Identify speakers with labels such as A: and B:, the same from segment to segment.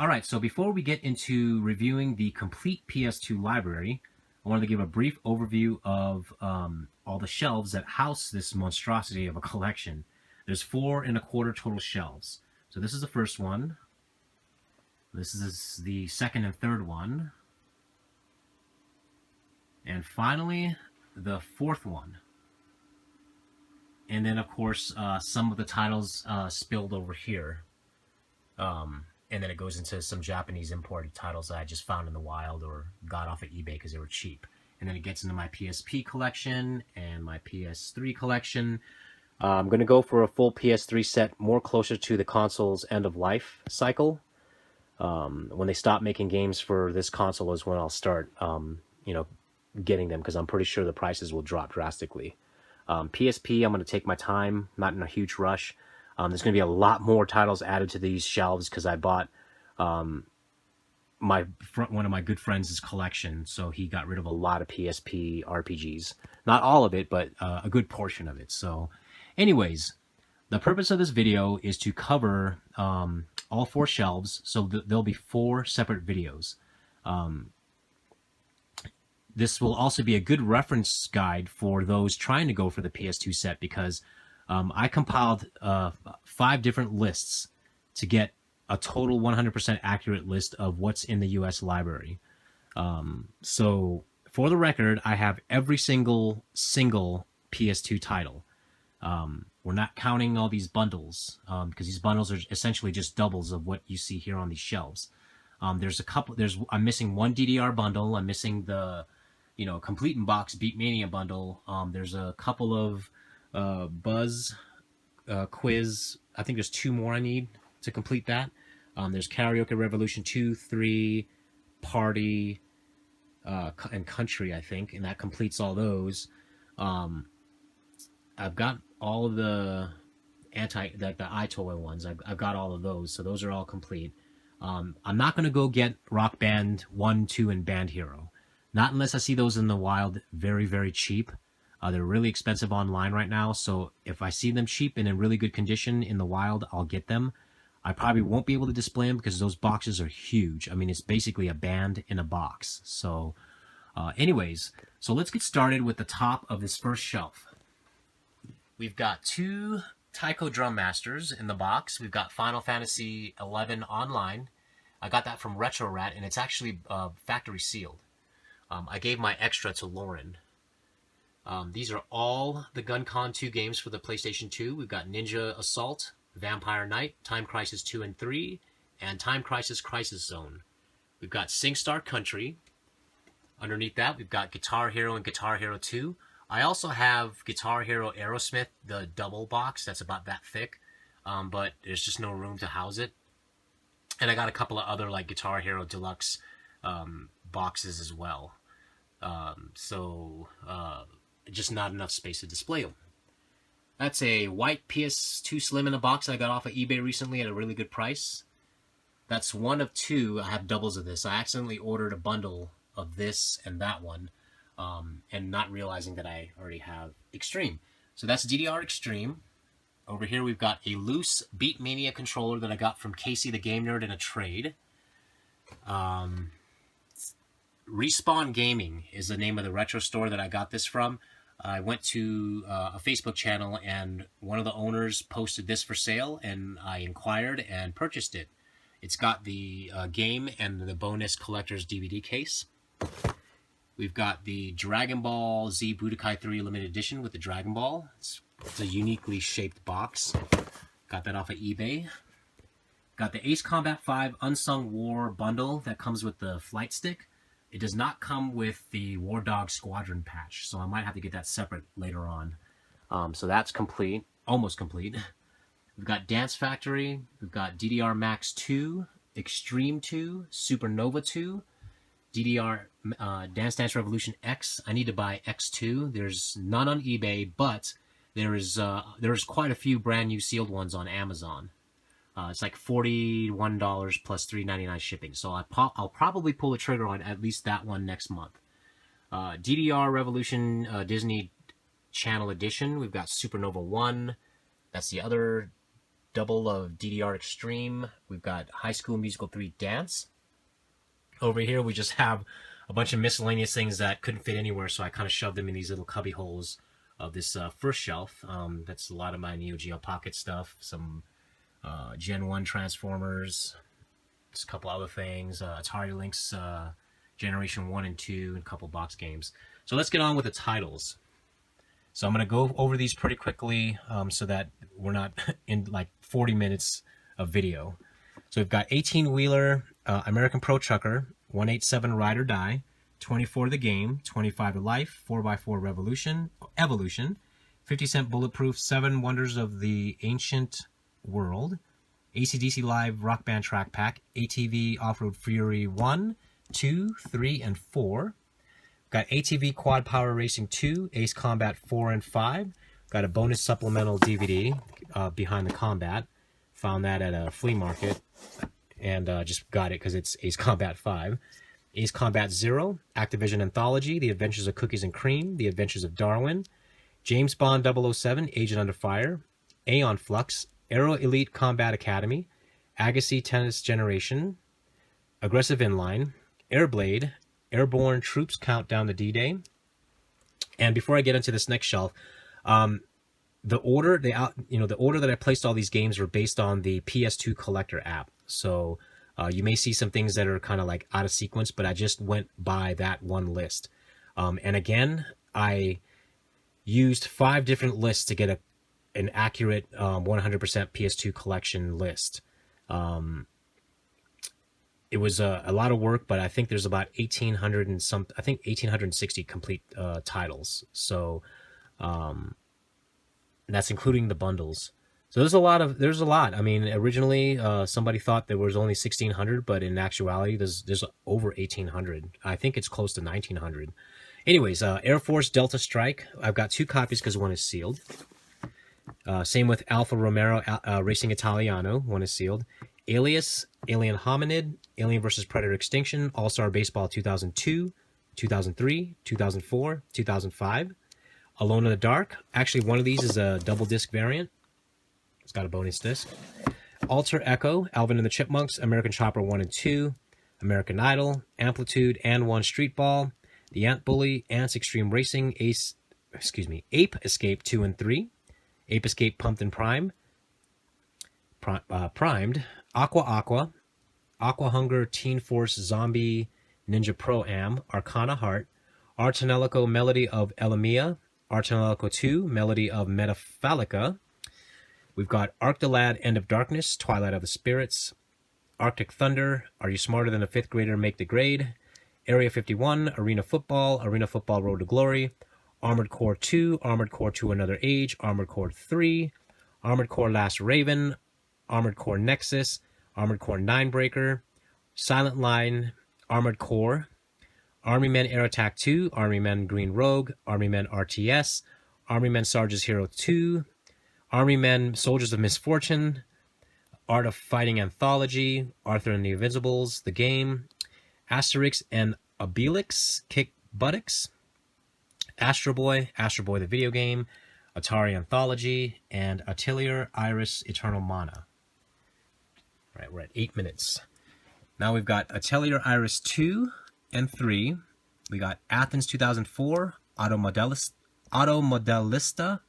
A: Alright, so before we get into reviewing the complete PS2 library, I wanted to give a brief overview of all the shelves that house this monstrosity of a collection. There's 4 1/4 total shelves. So this is the first one. This is the second and third one. And finally, the fourth one. And then, of course, some of the titles spilled over here. And then it goes into some Japanese imported titles that I just found in the wild or got off of eBay because they were cheap. And then it gets into my PSP collection and my PS3 collection. I'm going to go for a full PS3 set, more closer to the console's end-of-life cycle. When they stop making games for this console is when I'll start, getting them, because I'm pretty sure the prices will drop drastically. PSP, I'm going to take my time, not in a huge rush. There's going to be a lot more titles added to these shelves because I bought one of my good friends' collection, so he got rid of a lot of PSP RPGs. Not all of it, but a good portion of it. So anyways, the purpose of this video is to cover all 4 shelves, so there'll be 4 separate videos. This will also be a good reference guide for those trying to go for the PS2 set, because I compiled 5 different lists to get a total 100% accurate list of what's in the US library. So for the record, I have every single PS2 title. We're not counting all these bundles, because these bundles are essentially just doubles of what you see here on these shelves. There's a couple. I'm missing one DDR bundle. I'm missing the, complete in box Beatmania bundle. There's a couple of Buzz quiz. I think there's 2 more I need to complete that. There's Karaoke Revolution 2, 3, Party, and Country, I think, and that completes all those. I've got all of the the iToy ones. I've got all of those, so those are all complete. I'm not going to go get Rock Band 1, 2, and Band Hero. Not unless I see those in the wild very, very cheap. They're really expensive online right now, so if I see them cheap and in really good condition in the wild, I'll get them. I probably won't be able to display them because those boxes are huge. I mean, it's basically a band in a box. So anyways, so let's get started with the top of this first shelf. We've got 2 Taiko Drum Masters in the box. We've got Final Fantasy XI Online. I got that from Retro Rat, and it's actually factory sealed. I gave my extra to Lauren. These are all the GunCon 2 games for the PlayStation 2. We've got Ninja Assault, Vampire Knight, Time Crisis 2 and 3, and Time Crisis Crisis Zone. We've got SingStar Country. Underneath that, we've got Guitar Hero and Guitar Hero 2. I also have Guitar Hero Aerosmith, the double box. That's about that thick, but there's just no room to house it. And I got a couple of other like Guitar Hero Deluxe boxes as well. Just not enough space to display them. That's a white PS2 Slim in a box I got off of eBay recently at a really good price. That's one of 2. I have doubles of this. I accidentally ordered a bundle of this and that one, and not realizing that I already have Extreme. So that's DDR Extreme. Over here we've got a loose Beatmania controller that I got from Casey the Game Nerd in a trade. Respawn Gaming is the name of the retro store that I got this from. I went to a Facebook channel, and one of the owners posted this for sale, and I inquired and purchased it. It's got the game and the bonus collector's DVD case. We've got the Dragon Ball Z Budokai 3 limited edition with the Dragon Ball. It's a uniquely shaped box. Got that off of eBay. Got the Ace Combat 5 Unsung War bundle that comes with the flight stick. It does not come with the War Dog Squadron patch, so I might have to get that separate later on. So that's complete, almost complete. We've got Dance Factory, we've got DDR Max 2, Extreme 2, Supernova 2, DDR Dance Dance Revolution X. I need to buy X2. There's none on eBay, but there's quite a few brand new sealed ones on Amazon. It's like $41 plus $3.99 shipping. So I'll probably pull the trigger on at least that one next month. DDR Revolution Disney Channel Edition. We've got Supernova 1. That's the other double of DDR Extreme. We've got High School Musical 3 Dance. Over here, we just have a bunch of miscellaneous things that couldn't fit anywhere, so I kind of shoved them in these little cubby holes of this first shelf. That's a lot of my Neo Geo Pocket stuff, some Gen 1 Transformers, just a couple other things, Atari Lynx Generation 1 and 2, and a couple box games. So let's get on with the titles. So I'm going to go over these pretty quickly so that we're not in like 40 minutes of video. So we've got 18-wheeler American Pro Trucker, 187 Ride or Die, 24 The Game, 25 to Life, 4x4 Evolution, 50 Cent Bulletproof, 7 Wonders of the Ancient World, AC/DC Live Rock Band Track Pack, ATV Off-Road Fury 1, 2, 3, and 4. Got ATV Quad Power Racing 2, Ace Combat 4 and 5. Got a bonus supplemental DVD, Behind the Combat. Found that at a flea market and just got it because it's Ace Combat 5. Ace Combat 0, Activision Anthology, The Adventures of Cookies and Cream, The Adventures of Darwin, James Bond 007, Agent Under Fire, Aeon Flux, Aero Elite Combat Academy, Agassi Tennis Generation, Aggressive Inline, Airblade, Airborne Troops Countdown to D-Day. And before I get into this next shelf, the order that I placed all these games were based on the PS2 Collector app. So you may see some things that are kind of like out of sequence, but I just went by that one list. And again, I used 5 different lists to get an accurate 100% PS2 collection list. It was a lot of work, but I think there's about 1,860 complete titles. So that's including the bundles. So there's a lot. I mean, originally somebody thought there was only 1,600, but in actuality, there's over 1,800. I think it's close to 1,900. Anyways, Air Force Delta Strike. I've got 2 copies because one is sealed. Same with Alfa Romero Racing Italiano. One is sealed. Alias, Alien Hominid, Alien vs. Predator Extinction, All-Star Baseball 2002, 2003, 2004, 2005. Alone in the Dark. Actually, one of these is a double disc variant. It's got a bonus disc. Alter Echo, Alvin and the Chipmunks, American Chopper 1 and 2, American Idol, Amplitude, and 1 Street Ball, The Ant Bully, Ants Extreme Racing, Ape Escape 2 and 3, Ape Escape Pumped and Primed, Aqua Hunger, Teen Force Zombie, Ninja Pro-Am, Arcana Heart, Artanelico Melody of Elamia, Artanelico 2, Melody of Metaphalica. We've got Arctolad, End of Darkness, Twilight of the Spirits, Arctic Thunder, Are You Smarter Than a 5th Grader? Make the Grade, Area 51, Arena Football Road to Glory, Armored Core 2, Armored Core 2 Another Age, Armored Core 3, Armored Core Last Raven, Armored Core Nexus, Armored Core Ninebreaker, Silent Line, Armored Core, Army Men Air Attack 2, Army Men Green Rogue, Army Men RTS, Army Men Sarge's Hero 2, Army Men Soldiers of Misfortune, Art of Fighting Anthology, Arthur and the Invincibles, The Game, Asterix and Obelix, Kick Buttocks, Astro Boy the Video Game, Atari Anthology, and Atelier Iris Eternal Mana. All right, we're at 8 minutes. Now we've got Atelier Iris 2 and 3. We got Athens 2004, Auto Modelista,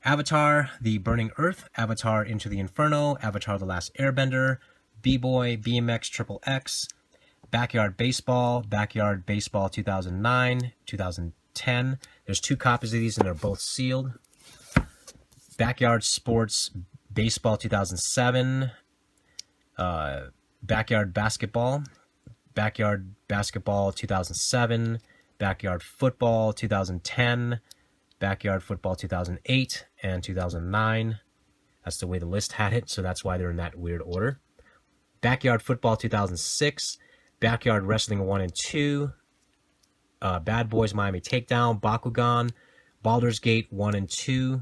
A: Avatar The Burning Earth, Avatar Into the Inferno, Avatar The Last Airbender, B-Boy, BMX Triple X, Backyard Baseball 2009, 2010. There's 2 copies of these and they're both sealed. Backyard Sports Baseball 2007, Backyard Basketball 2007, Backyard Football 2010, Backyard Football 2008, and 2009. That's the way the list had it, so that's why they're in that weird order. Backyard Football 2006, Backyard Wrestling 1 and 2, Bad Boys Miami Takedown, Bakugan, Baldur's Gate 1 and 2,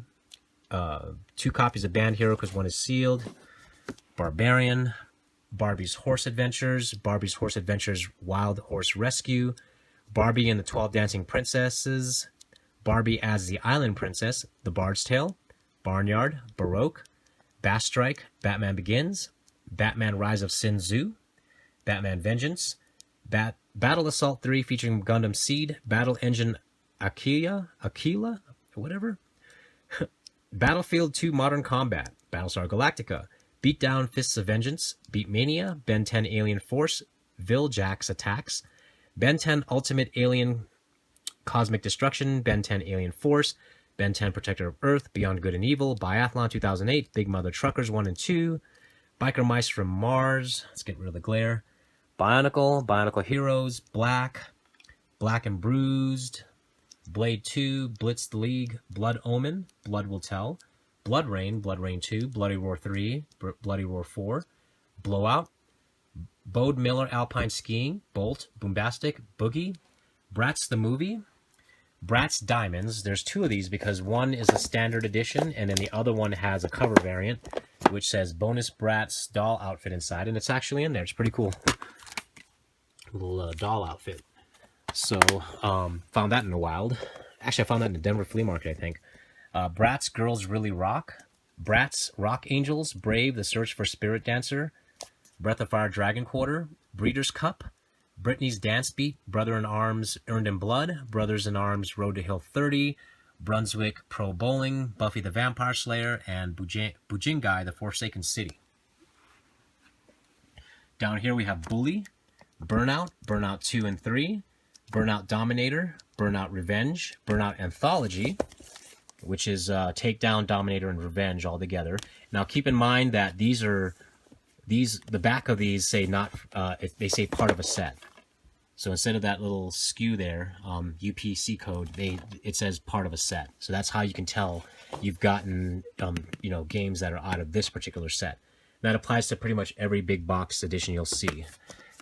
A: 2 copies of Band Hero because one is sealed, Barbarian, Barbie's Horse Adventures Wild Horse Rescue, Barbie and the 12 Dancing Princesses, Barbie as the Island Princess, The Bard's Tale, Barnyard, Baroque, Bass Strike, Batman Begins, Batman Rise of Sin Tzu, Batman Vengeance, Battle Assault 3 featuring Gundam Seed, Battle Engine Aquila, whatever. Battlefield 2 Modern Combat, Battlestar Galactica, Beatdown Fists of Vengeance, Beat Mania, Ben 10 Alien Force, Viljax Attacks, Ben 10 Ultimate Alien Cosmic Destruction, Ben 10 Alien Force, Ben 10 Protector of Earth, Beyond Good and Evil, Biathlon 2008, Big Mother Truckers 1 and 2, Biker Mice from Mars, let's get rid of the glare, Bionicle Heroes, Black and Bruised, Blade 2, Blitz the League, Blood Omen, Blood Will Tell, Blood Rain 2, Bloody Roar 3, Bloody Roar 4, Blowout, Bode Miller Alpine Skiing, Bolt, Boombastic, Boogie, Bratz the Movie, Bratz Diamonds. There's two of these because one is a standard edition and then the other one has a cover variant which says bonus Bratz doll outfit inside, and it's actually in there. It's pretty cool. Little doll outfit. So, found that in the wild. Actually, I found that in the Denver flea market, I think. Bratz Girls Really Rock, Bratz Rock Angels, Brave, The Search for Spirit Dancer, Breath of Fire Dragon Quarter, Breeders' Cup, Britney's Dance Beat, Brother in Arms Earned in Blood, Brothers in Arms Road to Hill 30, Brunswick Pro Bowling, Buffy the Vampire Slayer, and Bujingai the Forsaken City. Down here we have Bully, Burnout, Burnout 2 and 3, Burnout Dominator, Burnout Revenge, Burnout Anthology, which is Takedown, Dominator, and Revenge all together. Now keep in mind that the back of these say they say part of a set. So instead of that little skew there, UPC code, it says part of a set. So that's how you can tell you've gotten games that are out of this particular set. That applies to pretty much every big box edition you'll see.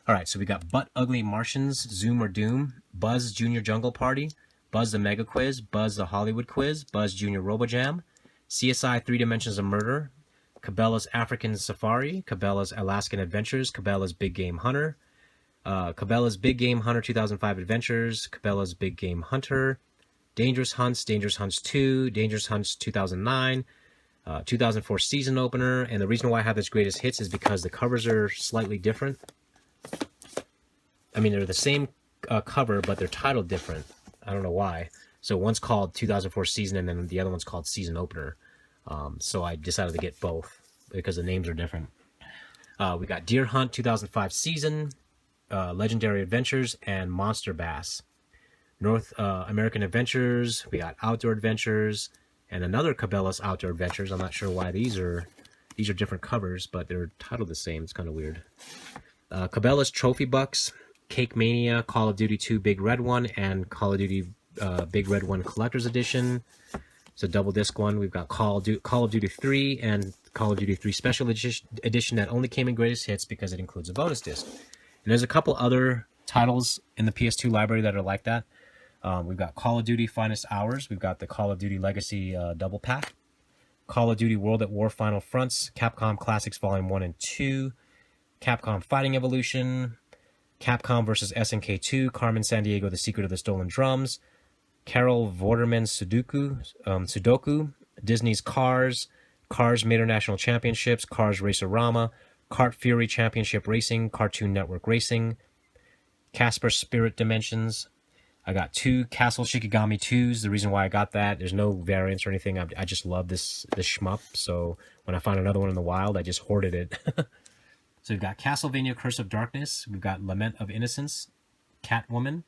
A: All right, so we got Butt Ugly Martians, Zoom or Doom, Buzz Junior Jungle Party, Buzz the Mega Quiz, Buzz the Hollywood Quiz, Buzz Junior RoboJam, CSI 3 Dimensions of Murder, Cabela's African Safari, Cabela's Alaskan Adventures, Cabela's Big Game Hunter, Cabela's Big Game Hunter 2005 Adventures, Cabela's Big Game Hunter, Dangerous Hunts 2, Dangerous Hunts 2009, 2004 Season Opener, and the reason why I have this greatest hits is because the covers are slightly different. I mean, they're the same cover, but they're titled different. I don't know why. So one's called 2004 Season, and then the other one's called Season Opener. So I decided to get both because the names are different. We got Deer Hunt 2005 Season, Legendary Adventures, and Monster Bass. North American Adventures, we got Outdoor Adventures, and another Cabela's Outdoor Adventures. I'm not sure why these are different covers, but they're titled the same. It's kind of weird. Cabela's Trophy Bucks, Cake Mania, Call of Duty 2 Big Red One, and Call of Duty Big Red One Collector's Edition. It's a double disc one. We've got Call of Duty 3 and Call of Duty 3 Special Edition that only came in Greatest Hits because it includes a bonus disc. And there's a couple other titles in the PS2 library that are like that. We've got Call of Duty Finest Hours. We've got the Call of Duty Legacy double pack. Call of Duty World at War Final Fronts, Capcom Classics Volume 1 and 2, Capcom Fighting Evolution, Capcom vs. SNK 2, Carmen Sandiego, The Secret of the Stolen Drums, Carol Vorderman Sudoku, Disney's Cars, Cars Major National Championships, Cars Racerama, Kart Fury Championship Racing, Cartoon Network Racing, Casper Spirit Dimensions. I got 2 Castle Shikigami 2s. The reason why I got that, there's no variants or anything. I just love this shmup. So when I found another one in the wild, I just hoarded it. So we've got Castlevania Curse of Darkness. We've got Lament of Innocence, Catwoman,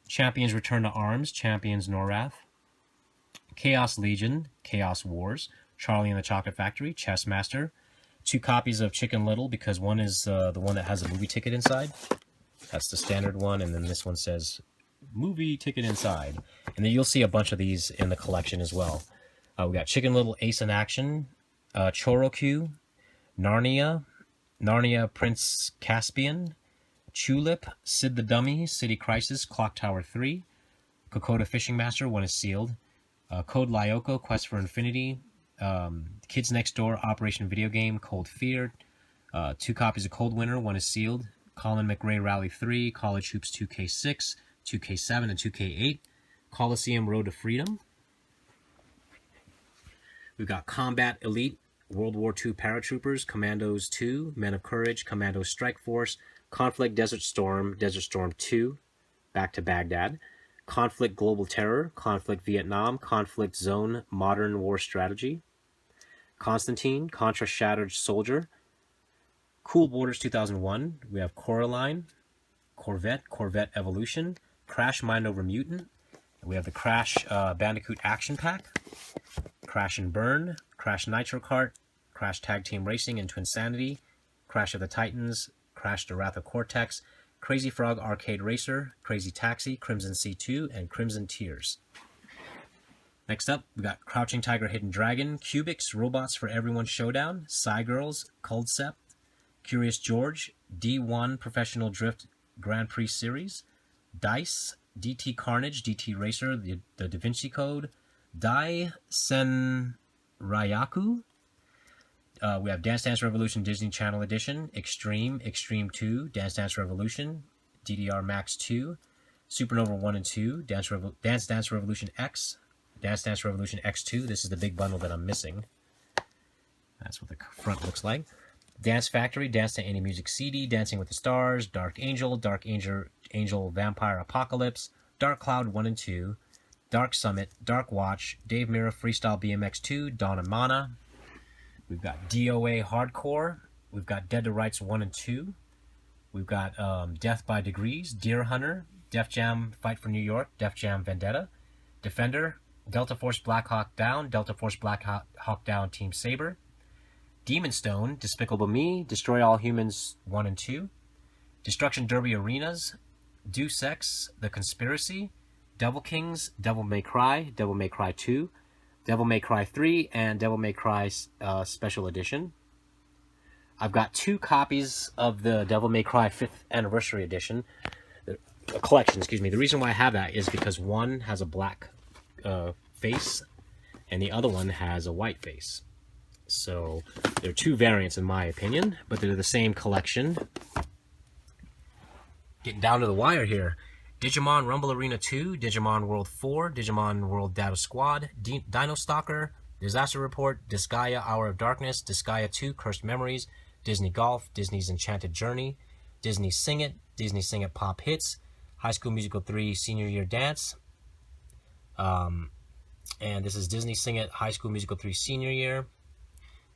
A: Champions Return to Arms, Champions Norath, Chaos Legion, Chaos Wars, Charlie and the Chocolate Factory, Chess Master, 2 copies of Chicken Little because one is the one that has a movie ticket inside. That's the standard one, and then this one says movie ticket inside. And then you'll see a bunch of these in the collection as well. We got Chicken Little Ace in Action, Chorokyu, Narnia, Narnia Prince Caspian, Tulip, Sid the Dummy, City Crisis, Clock Tower 3, Kokoda Fishing Master, one is sealed, Code Lyoko, Quest for Infinity, Kids Next Door, Operation Video Game, Cold Fear, 2 copies of Cold Winter, one is sealed, Colin McRae Rally 3, College Hoops 2K6, 2K7, and 2K8, Coliseum Road to Freedom. We've got Combat Elite World War II Paratroopers, Commandos 2, Men of Courage, Commandos Strike Force, Conflict Desert Storm 2, Back to Baghdad, Conflict Global Terror, Conflict Vietnam, Conflict Zone Modern War Strategy, Constantine, Contra Shattered Soldier, Cool Borders 2001, we have Coraline, Corvette, Corvette Evolution, Crash Mind Over Mutant, we have the Crash Bandicoot Action Pack, Crash and Burn, Crash Nitro Kart, Crash Tag Team Racing and Twinsanity, Crash of the Titans, Crash the Wrath of Cortex, Crazy Frog Arcade Racer, Crazy Taxi, Crimson C2, and Crimson Tears. Next up, we got Crouching Tiger, Hidden Dragon, Cubics, Robots for Everyone Showdown, Psy Girls, Concept, Curious George, D1 Professional Drift Grand Prix Series, Dice, DT Carnage, DT Racer, the Da Vinci Code, Dai Senryaku. We have Dance Dance Revolution Disney Channel Edition, Extreme, Extreme 2, Dance Dance Revolution, DDR Max 2, Supernova 1 and 2, Dance Dance Revolution X, Dance Dance Revolution X2. This is the big bundle that I'm missing. That's what the front looks like. Dance Factory, Dance to Any Music CD, Dancing with the Stars, Dark Angel, Angel Vampire Apocalypse, Dark Cloud 1 and 2, Dark Summit, Dark Watch, Dave Mirra Freestyle BMX 2, Dawn and Mana. We've got DOA Hardcore. We've got Dead to Rights 1 and 2. We've got Death by Degrees, Deer Hunter, Def Jam Fight for New York, Def Jam Vendetta, Defender, Delta Force Black Hawk Down, Delta Force Black Hawk Down Team Saber, Demon Stone, Despicable Me, Destroy All Humans 1 and 2, Destruction Derby Arenas, Deus Ex, The Conspiracy, Devil Kings, Devil May Cry 2, Devil May Cry 3, and Devil May Cry Special Edition. I've got 2 copies of the Devil May Cry 5th Anniversary Edition, collection, excuse me. The reason why I have that is because one has a black face, and the other one has a white face. So there are 2 variants in my opinion, but they're the same collection. Getting down to the wire here. Digimon Rumble Arena 2, Digimon World 4, Digimon World Data Squad, Dino Stalker, Disaster Report, Disgaea Hour of Darkness, Disgaea 2 Cursed Memories, Disney Golf, Disney's Enchanted Journey, Disney Sing It Pop Hits, High School Musical 3 Senior Year Dance, and this is Disney Sing It High School Musical 3 Senior Year.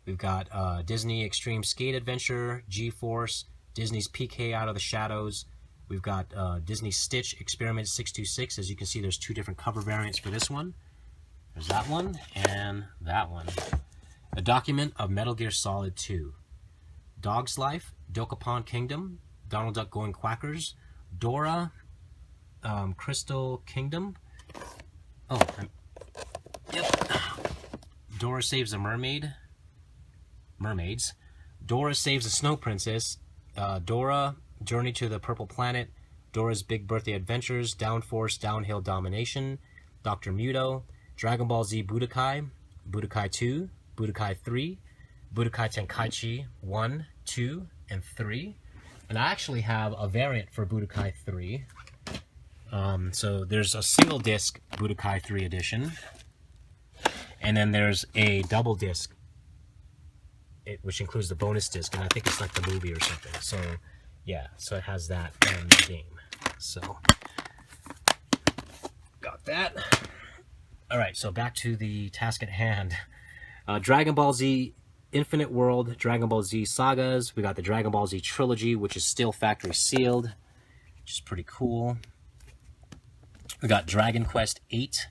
A: We've got Disney Extreme Skate Adventure, G-Force, Disney's PK Out of the Shadows. We've got Disney Stitch Experiment 626. As you can see, there's 2 different cover variants for this one. There's that one and that one. A Document of Metal Gear Solid 2. Dog's Life, Dokapon Kingdom, Donald Duck Going Quackers, Dora, Crystal Kingdom. Oh, yep. Dora Saves the Mermaids. Dora Saves the Snow Princess. Dora, Journey to the Purple Planet. Dora's Big Birthday Adventures. Downforce, Downhill Domination. Dr. Muto. Dragon Ball Z Budokai. Budokai 2. Budokai 3. Budokai Tenkaichi 1, 2, and 3. And I actually have a variant for Budokai 3. So there's a single disc Budokai 3 edition. And then there's a double disc, which includes the bonus disc. And I think it's like the movie or something. So, yeah. So it has that and the game. So, got that. Alright, so back to the task at hand. Dragon Ball Z Infinite World, Dragon Ball Z Sagas. We got the Dragon Ball Z Trilogy, which is still factory sealed, which is pretty cool. We got Dragon Quest 8.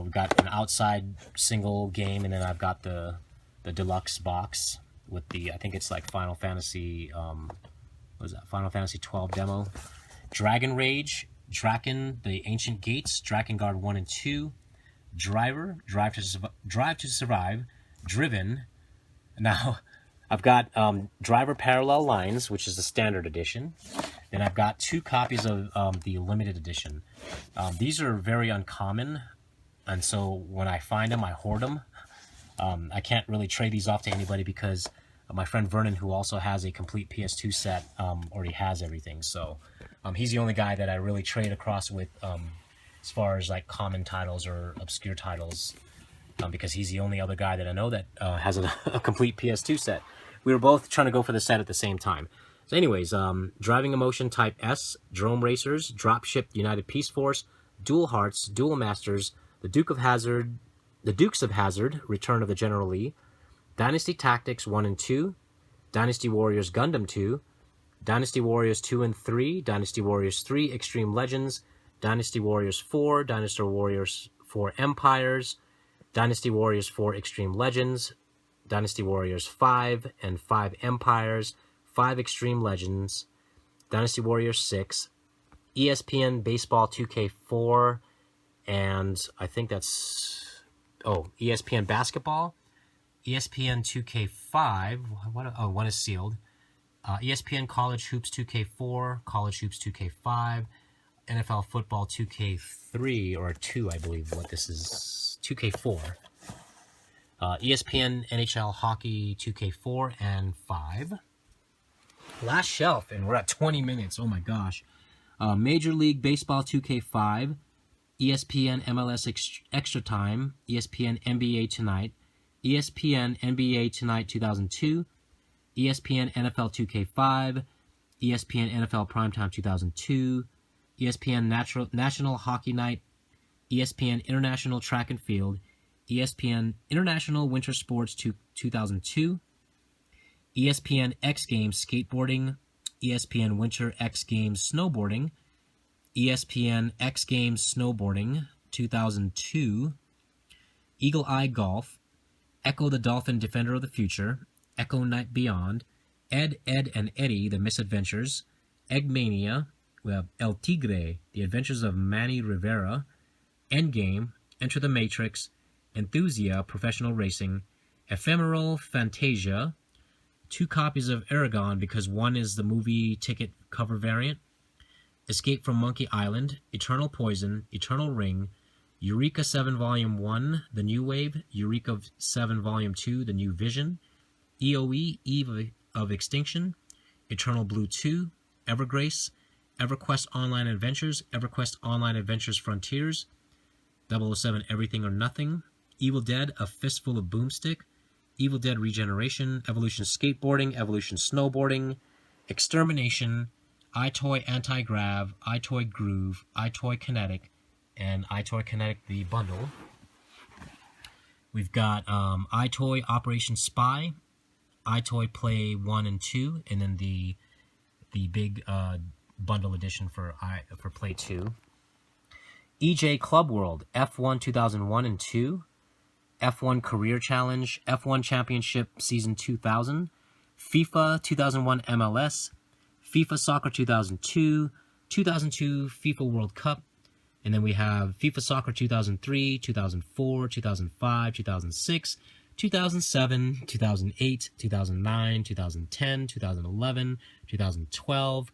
A: We've got an outside single game, and then I've got the deluxe box with the, I think it's like Final Fantasy, what was that? Final Fantasy 12 demo. Dragon Rage, Draken, The Ancient Gates, Drakengard 1 and 2, Driver, Drive to Survive, Driven. Now, I've got Driver Parallel Lines, which is the standard edition. Then I've got 2 copies of the limited edition. These are very uncommon, and so when I find them, I hoard them. I can't really trade these off to anybody because my friend Vernon, who also has a complete PS2 set, already has everything. So he's the only guy that I really trade across with as far as like common titles or obscure titles because he's the only other guy that I know that has a complete PS2 set. We were both trying to go for the set at the same time. So anyways, Driving Emotion Type S, Drone Racers, Dropship United Peace Force, Dual Hearts, Dual Masters, The Dukes of Hazzard, Return of the General Lee, Dynasty Tactics 1 and 2, Dynasty Warriors Gundam 2, Dynasty Warriors 2 and 3, Dynasty Warriors 3 Extreme Legends, Dynasty Warriors 4, Dynasty Warriors 4 Empires, Dynasty Warriors 4 Extreme Legends, Dynasty Warriors 5 and 5 Empires, 5 Extreme Legends, Dynasty Warriors 6, ESPN Baseball 2K4, and I think that's, ESPN Basketball, ESPN 2K5, one is sealed, ESPN College Hoops 2K4, College Hoops 2K5, NFL Football 2K3, or 2, I believe what this is, 2K4, ESPN NHL Hockey 2K4 and 5. Last shelf, and we're at 20 minutes, oh my gosh. Major League Baseball 2K5, ESPN MLS Extra Time, ESPN NBA Tonight, ESPN NBA Tonight 2002, ESPN NFL 2K5, ESPN NFL Primetime 2002, ESPN National Hockey Night, ESPN International Track and Field, ESPN International Winter Sports 2002, ESPN X Games Skateboarding, ESPN Winter X Games Snowboarding, ESPN X Games Snowboarding 2002, Eagle Eye Golf, Echo the Dolphin Defender of the Future, Echo Night Beyond, Ed, Edd and Eddy, The Misadventures, Eggmania, we have El Tigre, The Adventures of Manny Rivera, Endgame, Enter the Matrix, Enthusia, Professional Racing, Ephemeral Fantasia, 2 copies of Aragon because one is the movie ticket cover variant, Escape from Monkey Island, Eternal Poison, Eternal Ring, Eureka 7 Volume 1, The New Wave, Eureka 7 Volume 2, The New Vision, EOE, Eve of Extinction, Eternal Blue 2, Evergrace, EverQuest Online Adventures, EverQuest Online Adventures Frontiers, 007 Everything or Nothing, Evil Dead, A Fistful of Boomstick, Evil Dead Regeneration, Evolution Skateboarding, Evolution Snowboarding, Extermination, iToy Anti-Grav, iToy Groove, iToy Kinetic, and iToy Kinetic the bundle. We've got iToy Operation Spy, iToy Play 1 and 2, and then the big bundle edition for Play 2. EJ Club World, F1 2001 and 2, F1 Career Challenge, F1 Championship Season 2000, FIFA 2001 MLS, FIFA Soccer 2002, 2002 FIFA World Cup, and then we have FIFA Soccer 2003, 2004, 2005, 2006, 2007, 2008, 2009, 2010, 2011, 2012.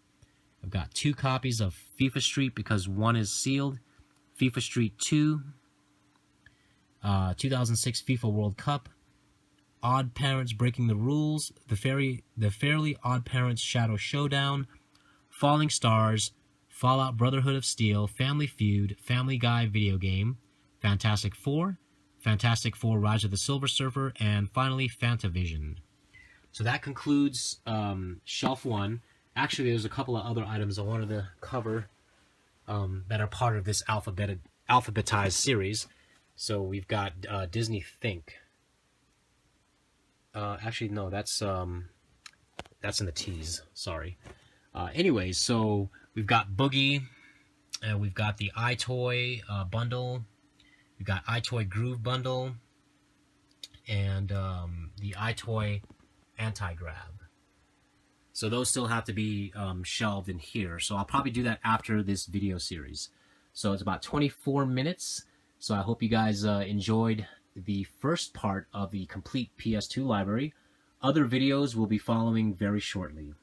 A: I've got 2 copies of FIFA Street because one is sealed. FIFA Street 2, 2006 FIFA World Cup, Odd Parents Breaking the Rules, The Fairly Odd Parents Shadow Showdown, Falling Stars, Fallout Brotherhood of Steel, Family Feud, Family Guy video game, Fantastic Four, Fantastic Four Rise of the Silver Surfer, and finally Fantavision. So that concludes Shelf 1. Actually, there's a couple of other items I wanted to cover that are part of this alphabetized series. So we've got Disney Think. Actually, no, that's in the tease. Sorry. Anyways, so we've got Boogie, and we've got the iToy bundle. We've got iToy Groove bundle, and the iToy Anti-Grab. So those still have to be shelved in here. So I'll probably do that after this video series. So it's about 24 minutes. So I hope you guys enjoyed the first part of the complete PS2 library. Other videos will be following very shortly.